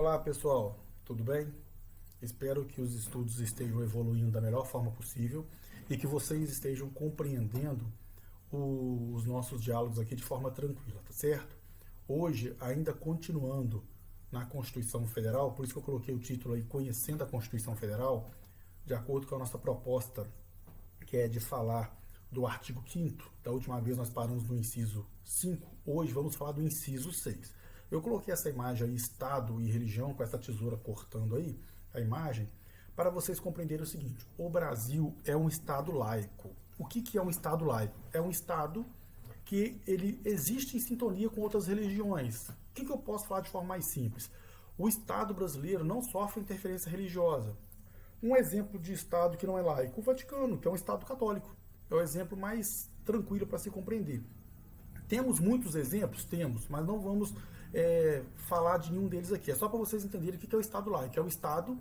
Olá pessoal, tudo bem? Espero que os estudos estejam evoluindo da melhor forma possível e que vocês estejam compreendendo os nossos diálogos aqui de forma tranquila, tá certo? Hoje, ainda continuando na Constituição Federal, por isso que eu coloquei o título aí, Conhecendo a Constituição Federal, de acordo com a nossa proposta, que é de falar do artigo 5º, da última vez nós paramos no inciso 5, hoje vamos falar do inciso 6. Eu coloquei essa imagem aí, Estado e religião, com essa tesoura cortando aí a imagem, para vocês compreenderem o seguinte: o Brasil é um Estado laico. O que é um Estado laico? É um Estado que ele existe em sintonia com outras religiões. O que eu posso falar de forma mais simples? O Estado brasileiro não sofre interferência religiosa. Um exemplo de Estado que não é laico, o Vaticano, que é um Estado católico. É o exemplo mais tranquilo para se compreender. Temos muitos exemplos? Temos, mas não vamos falar de nenhum deles aqui. É só para vocês entenderem o que é o Estado laico. É o Estado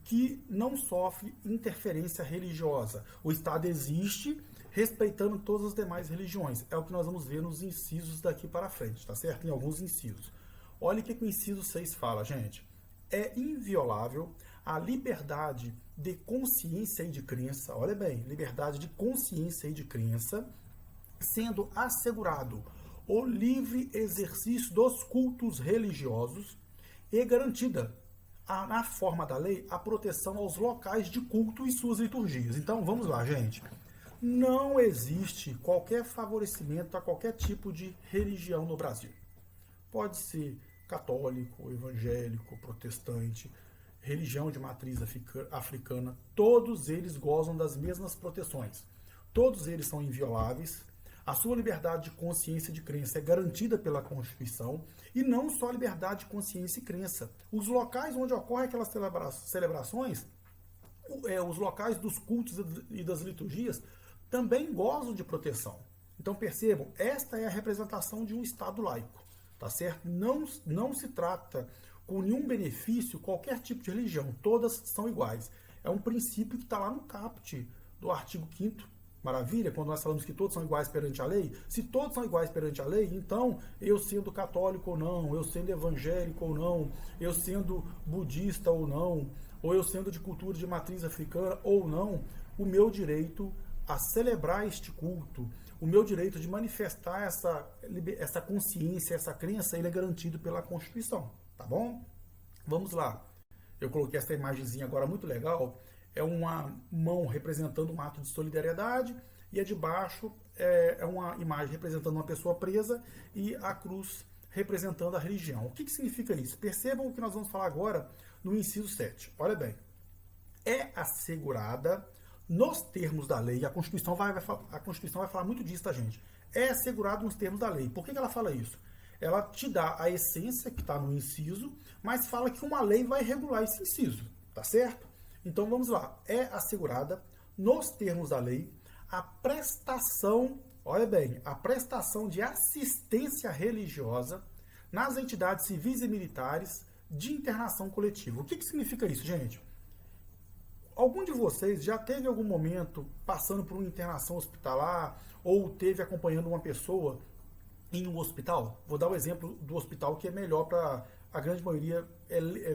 que não sofre interferência religiosa. O Estado existe respeitando todas as demais religiões. É o que nós vamos ver nos incisos daqui para frente, tá certo? Em alguns incisos. Olha o que o inciso 6 fala, gente. É inviolável a liberdade de consciência e de crença, olha bem, liberdade de consciência e de crença, sendo assegurado o livre exercício dos cultos religiosos e garantida, na forma da lei, a proteção aos locais de culto e suas liturgias. Então, vamos lá, gente. Não existe qualquer favorecimento a qualquer tipo de religião no Brasil. Pode ser católico, evangélico, protestante, religião de matriz africana, todos eles gozam das mesmas proteções. Todos eles são invioláveis. A sua liberdade de consciência e de crença é garantida pela Constituição, e não só liberdade de consciência e crença. Os locais onde ocorrem aquelas celebrações, os locais dos cultos e das liturgias, também gozam de proteção. Então percebam, esta é a representação de um Estado laico, tá certo? Não se trata com nenhum benefício qualquer tipo de religião, todas são iguais. É um princípio que está lá no caput do artigo 5º. Maravilha, quando nós falamos que todos são iguais perante a lei. Se todos são iguais perante a lei, então eu sendo católico ou não, eu sendo evangélico ou não, eu sendo budista ou não, ou eu sendo de cultura de matriz africana ou não, o meu direito a celebrar este culto, o meu direito de manifestar essa consciência, essa crença, ele é garantido pela Constituição, tá bom? Vamos lá. Eu coloquei essa imagenzinha agora muito legal. É uma mão representando um ato de solidariedade, e a de baixo é uma imagem representando uma pessoa presa e a cruz representando a religião. O que significa isso? Percebam o que nós vamos falar agora no inciso 7. Olha bem. É assegurada nos termos da lei, a Constituição vai falar muito disso, tá, gente? É assegurado nos termos da lei. Por que ela fala isso? Ela te dá a essência que está no inciso, mas fala que uma lei vai regular esse inciso, tá certo? Então vamos lá. É assegurada nos termos da lei a prestação, olha bem, a prestação de assistência religiosa nas entidades civis e militares de internação coletiva. O que significa isso, gente? Algum de vocês já teve algum momento passando por uma internação hospitalar ou teve acompanhando uma pessoa em um hospital? Vou dar o exemplo do hospital, que é melhor para a grande maioria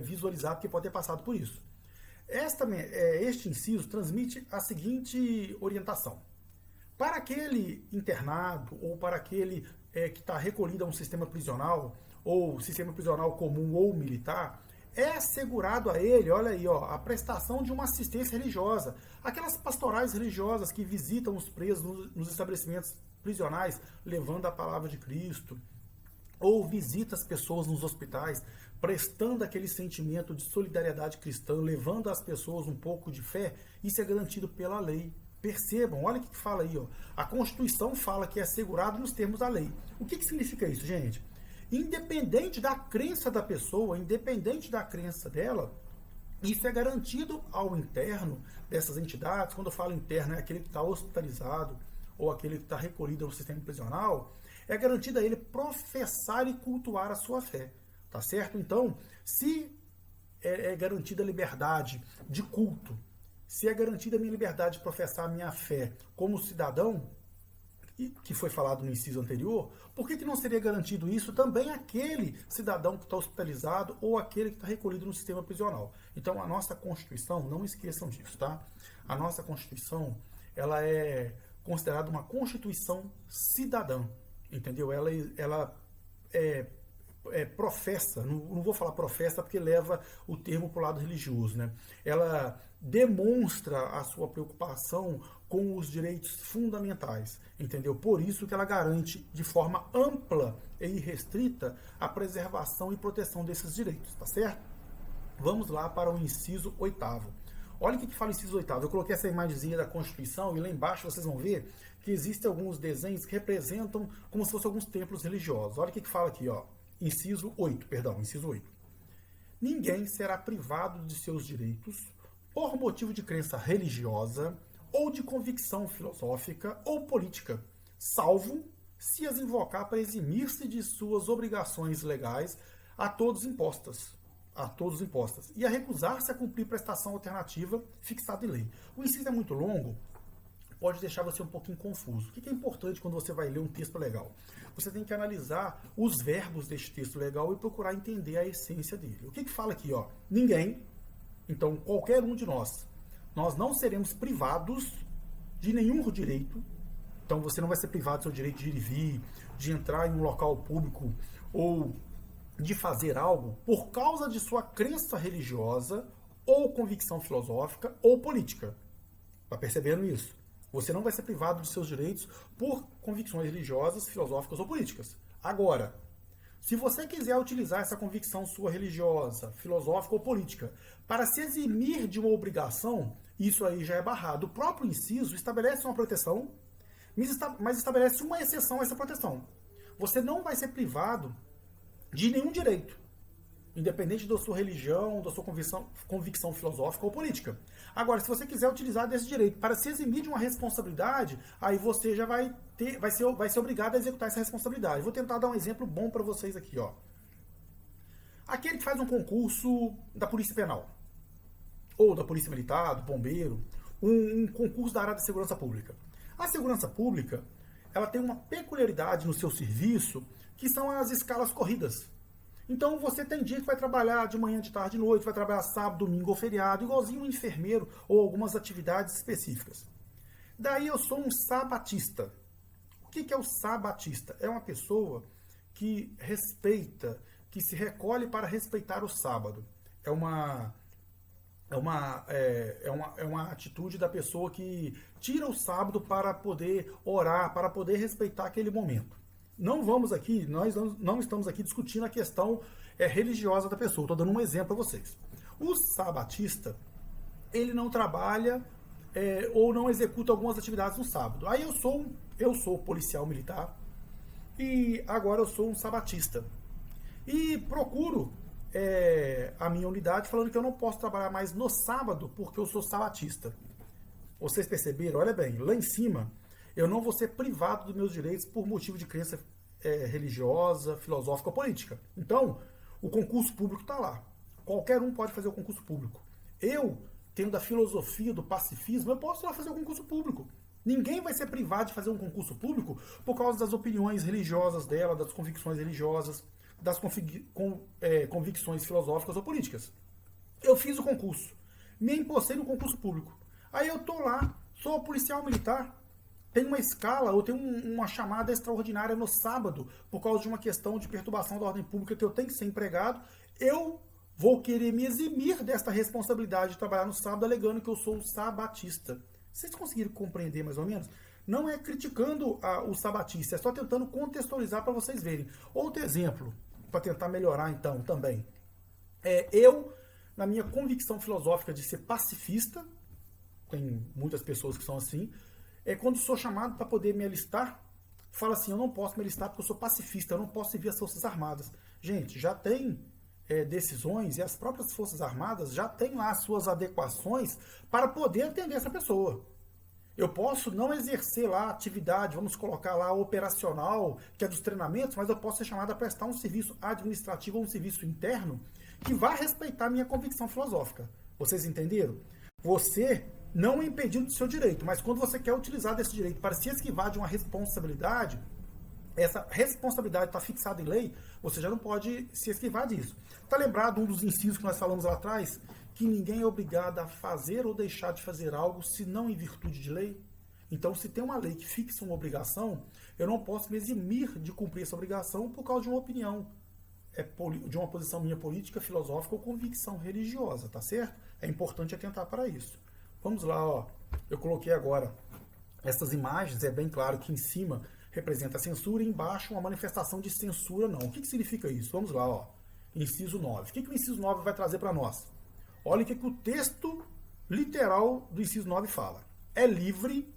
visualizar, porque pode ter passado por isso. Este inciso transmite a seguinte orientação. Para aquele internado ou para aquele que está recolhido a um sistema prisional, ou sistema prisional comum ou militar, é assegurado a ele, olha aí, ó, a prestação de uma assistência religiosa. Aquelas pastorais religiosas que visitam os presos nos estabelecimentos prisionais, levando a palavra de Cristo, ou visita as pessoas nos hospitais, prestando aquele sentimento de solidariedade cristã, levando às pessoas um pouco de fé. Isso é garantido pela lei. Percebam, olha o que fala aí, ó. A Constituição fala que é assegurado nos termos da lei. O que significa isso, gente? Independente da crença da pessoa, independente da crença dela, isso é garantido ao interno dessas entidades. Quando eu falo interno, é aquele que está hospitalizado ou aquele que está recolhido ao sistema prisional, é garantido a ele professar e cultuar a sua fé, tá certo? Então, se é garantida a liberdade de culto, se é garantida a minha liberdade de professar a minha fé como cidadão, que foi falado no inciso anterior, por que não seria garantido isso também àquele cidadão que está hospitalizado ou aquele que está recolhido no sistema prisional? Então, a nossa Constituição, não esqueçam disso, tá? A nossa Constituição, ela é considerada uma Constituição cidadã, entendeu? Ela professa, não vou falar professa porque leva o termo para o lado religioso, né? Ela demonstra a sua preocupação com os direitos fundamentais, entendeu? Por isso que ela garante de forma ampla e irrestrita a preservação e proteção desses direitos, tá certo? Vamos lá para o inciso 8º. Olha o que fala o inciso 8º. Eu coloquei essa imagenzinha da Constituição e lá embaixo vocês vão ver que existem alguns desenhos que representam como se fossem alguns templos religiosos. Olha o que fala aqui, ó. Inciso 8. Ninguém será privado de seus direitos por motivo de crença religiosa ou de convicção filosófica ou política, salvo se as invocar para eximir-se de suas obrigações legais a todos impostas, e a recusar-se a cumprir prestação alternativa fixada em lei. O inciso é muito longo, pode deixar você um pouquinho confuso. O que é importante quando você vai ler um texto legal? Você tem que analisar os verbos deste texto legal e procurar entender a essência dele. O que fala aqui, ó? Ninguém, então qualquer um de nós não seremos privados de nenhum direito. Então você não vai ser privado do seu direito de ir e vir, de entrar em um local público ou de fazer algo por causa de sua crença religiosa ou convicção filosófica ou política. Está percebendo isso? Você não vai ser privado de seus direitos por convicções religiosas, filosóficas ou políticas. Agora, se você quiser utilizar essa convicção sua religiosa, filosófica ou política para se eximir de uma obrigação, isso aí já é barrado. O próprio inciso estabelece uma proteção, mas estabelece uma exceção a essa proteção. Você não vai ser privado de nenhum direito, independente da sua religião, da sua convicção filosófica ou política. Agora, se você quiser utilizar desse direito para se eximir de uma responsabilidade, aí você já vai ser obrigado a executar essa responsabilidade. Vou tentar dar um exemplo bom para vocês aqui, ó. Aquele que faz um concurso da Polícia Penal, ou da Polícia Militar, do Bombeiro, um concurso da área da segurança pública. A segurança pública, ela tem uma peculiaridade no seu serviço, que são as escalas corridas. Então você tem dia que vai trabalhar de manhã, de tarde, de noite, vai trabalhar sábado, domingo ou feriado, igualzinho um enfermeiro ou algumas atividades específicas. Daí eu sou um sabatista. O que é o sabatista? É uma pessoa que respeita, que se recolhe para respeitar o sábado. É uma atitude da pessoa que tira o sábado para poder orar, para poder respeitar aquele momento. Não vamos aqui, nós não estamos aqui discutindo a questão religiosa da pessoa. Estou dando um exemplo para vocês. O sabatista, ele não trabalha ou não executa algumas atividades no sábado. Aí eu sou policial militar e agora eu sou um sabatista. E procuro a minha unidade falando que eu não posso trabalhar mais no sábado porque eu sou sabatista. Vocês perceberam? Olha bem, lá em cima eu não vou ser privado dos meus direitos por motivo de crença religiosa, filosófica ou política. Então, o concurso público está lá. Qualquer um pode fazer o concurso público. Eu, tendo da filosofia do pacifismo, eu posso lá fazer o concurso público. Ninguém vai ser privado de fazer um concurso público por causa das opiniões religiosas dela, das convicções religiosas, das convicções filosóficas ou políticas. Eu fiz o concurso, me empossei no concurso público. Aí eu estou lá, sou policial militar, tem uma escala ou tem uma chamada extraordinária no sábado por causa de uma questão de perturbação da ordem pública que eu tenho que ser empregado, eu vou querer me eximir desta responsabilidade de trabalhar no sábado alegando que eu sou um sabatista. Vocês conseguiram compreender mais ou menos? Não é criticando o sabatista, é só tentando contextualizar para vocês verem. Outro exemplo, para tentar melhorar então também, eu, na minha convicção filosófica de ser pacifista, tem muitas pessoas que são assim, quando sou chamado para poder me alistar, fala assim, eu não posso me alistar porque eu sou pacifista, eu não posso servir as Forças Armadas. Gente, já tem decisões e as próprias Forças Armadas já têm lá as suas adequações para poder atender essa pessoa. Eu posso não exercer lá a atividade, vamos colocar lá operacional, que é dos treinamentos, mas eu posso ser chamado a prestar um serviço administrativo ou um serviço interno que vai respeitar a minha convicção filosófica. Vocês entenderam? Você não impedindo do seu direito, mas quando você quer utilizar desse direito para se esquivar de uma responsabilidade, essa responsabilidade está fixada em lei, você já não pode se esquivar disso. Está lembrado um dos incisos que nós falamos lá atrás? Que ninguém é obrigado a fazer ou deixar de fazer algo se não em virtude de lei? Então, se tem uma lei que fixa uma obrigação, eu não posso me eximir de cumprir essa obrigação por causa de uma opinião, de uma posição minha política, filosófica ou convicção religiosa, tá certo? É importante atentar para isso. Vamos lá, ó. Eu coloquei agora essas imagens, é bem claro que em cima representa a censura e embaixo uma manifestação de censura não. O que significa isso? Vamos lá, ó. Inciso 9. O que o inciso 9 vai trazer para nós? Olha o que o texto literal do inciso 9 fala. É livre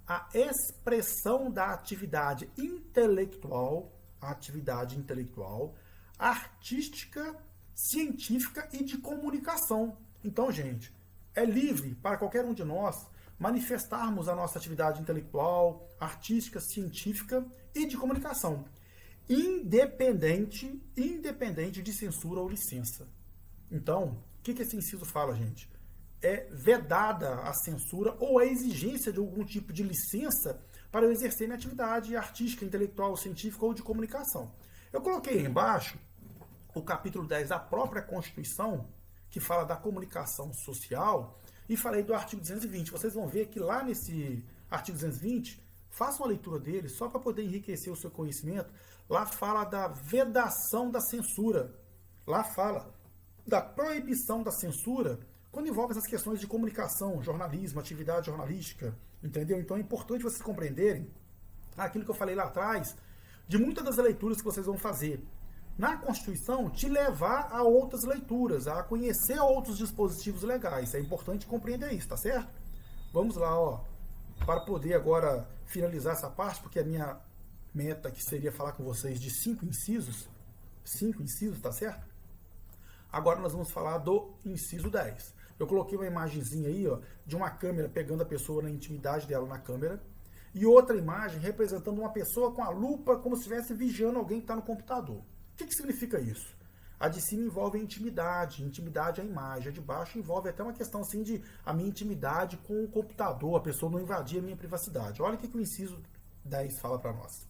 a expressão da atividade intelectual, artística, científica e de comunicação. Então, gente, é livre para qualquer um de nós manifestarmos a nossa atividade intelectual, artística, científica e de comunicação, independente de censura ou licença. Então, o que esse inciso fala, gente? É vedada a censura ou a exigência de algum tipo de licença para eu exercer minha atividade artística, intelectual, científica ou de comunicação. Eu coloquei aí embaixo o capítulo 10 da própria Constituição, que fala da comunicação social, e falei do artigo 220. Vocês vão ver que lá nesse artigo 220, façam a leitura dele só para poder enriquecer o seu conhecimento. Lá fala da vedação da censura. Lá fala da proibição da censura quando envolve essas questões de comunicação, jornalismo, atividade jornalística, entendeu? Então é importante vocês compreenderem aquilo que eu falei lá atrás, de muitas das leituras que vocês vão fazer na Constituição, te levar a outras leituras, a conhecer outros dispositivos legais. É importante compreender isso, tá certo? Vamos lá, ó, para poder agora finalizar essa parte, porque a minha meta que seria falar com vocês de 5 incisos, tá certo? Agora nós vamos falar do inciso 10. Eu coloquei uma imagenzinha aí, ó, de uma câmera pegando a pessoa na intimidade dela na câmera, e outra imagem representando uma pessoa com a lupa como se estivesse vigiando alguém que está no computador. O que significa isso? A de cima envolve a intimidade é a imagem, a de baixo envolve até uma questão assim de a minha intimidade com o computador, a pessoa não invadir a minha privacidade. Olha o que o inciso 10 fala para nós.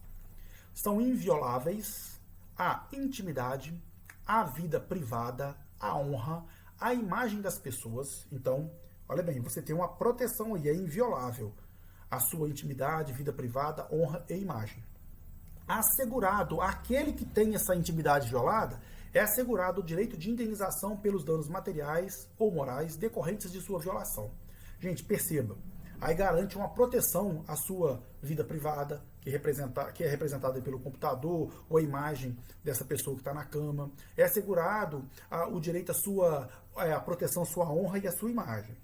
São invioláveis a intimidade, a vida privada, a honra, a imagem das pessoas. Então, olha bem, você tem uma proteção aí, é inviolável a sua intimidade, vida privada, honra e imagem. Assegurado, aquele que tem essa intimidade violada, é assegurado o direito de indenização pelos danos materiais ou morais decorrentes de sua violação. Gente, perceba, aí garante uma proteção à sua vida privada, que é representada pelo computador ou a imagem dessa pessoa que está na cama. É assegurado o direito à proteção à sua honra e à sua imagem.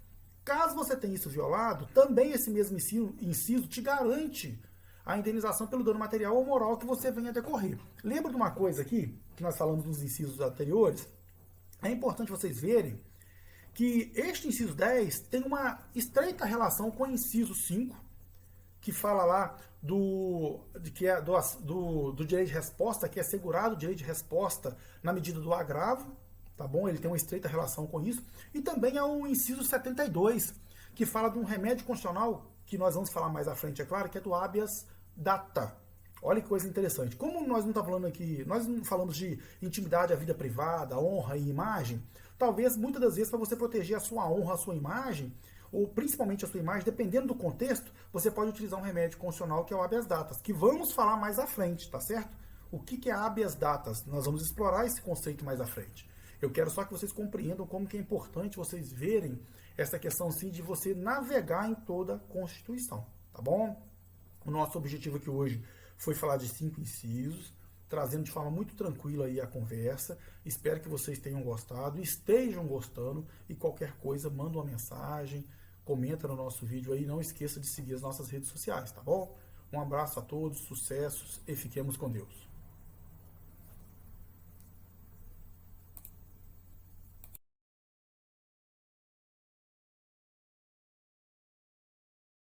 Caso você tenha isso violado, também esse mesmo inciso te garante a indenização pelo dano material ou moral que você venha a decorrer. Lembra de uma coisa aqui, que nós falamos nos incisos anteriores? É importante vocês verem que este inciso 10 tem uma estreita relação com o inciso 5, que fala lá do direito de resposta, que é assegurado o direito de resposta na medida do agravo, tá bom? Ele tem uma estreita relação com isso. E também há o inciso 72, que fala de um remédio constitucional, que nós vamos falar mais à frente, é claro, que é do habeas data. Olha que coisa interessante. Como nós não estamos falando aqui, nós não falamos de intimidade, a vida privada, honra e imagem, talvez muitas das vezes para você proteger a sua honra, a sua imagem, ou principalmente a sua imagem, dependendo do contexto, você pode utilizar um remédio constitucional que é o habeas data, que vamos falar mais à frente, tá certo? O que é habeas data? Nós vamos explorar esse conceito mais à frente. Eu quero só que vocês compreendam como que é importante vocês verem essa questão sim de você navegar em toda a Constituição, tá bom? O nosso objetivo aqui hoje foi falar de 5 incisos, trazendo de forma muito tranquila aí a conversa. Espero que vocês tenham gostado, estejam gostando, e qualquer coisa, manda uma mensagem, comenta no nosso vídeo aí, não esqueça de seguir as nossas redes sociais, tá bom? Um abraço a todos, sucessos e fiquemos com Deus.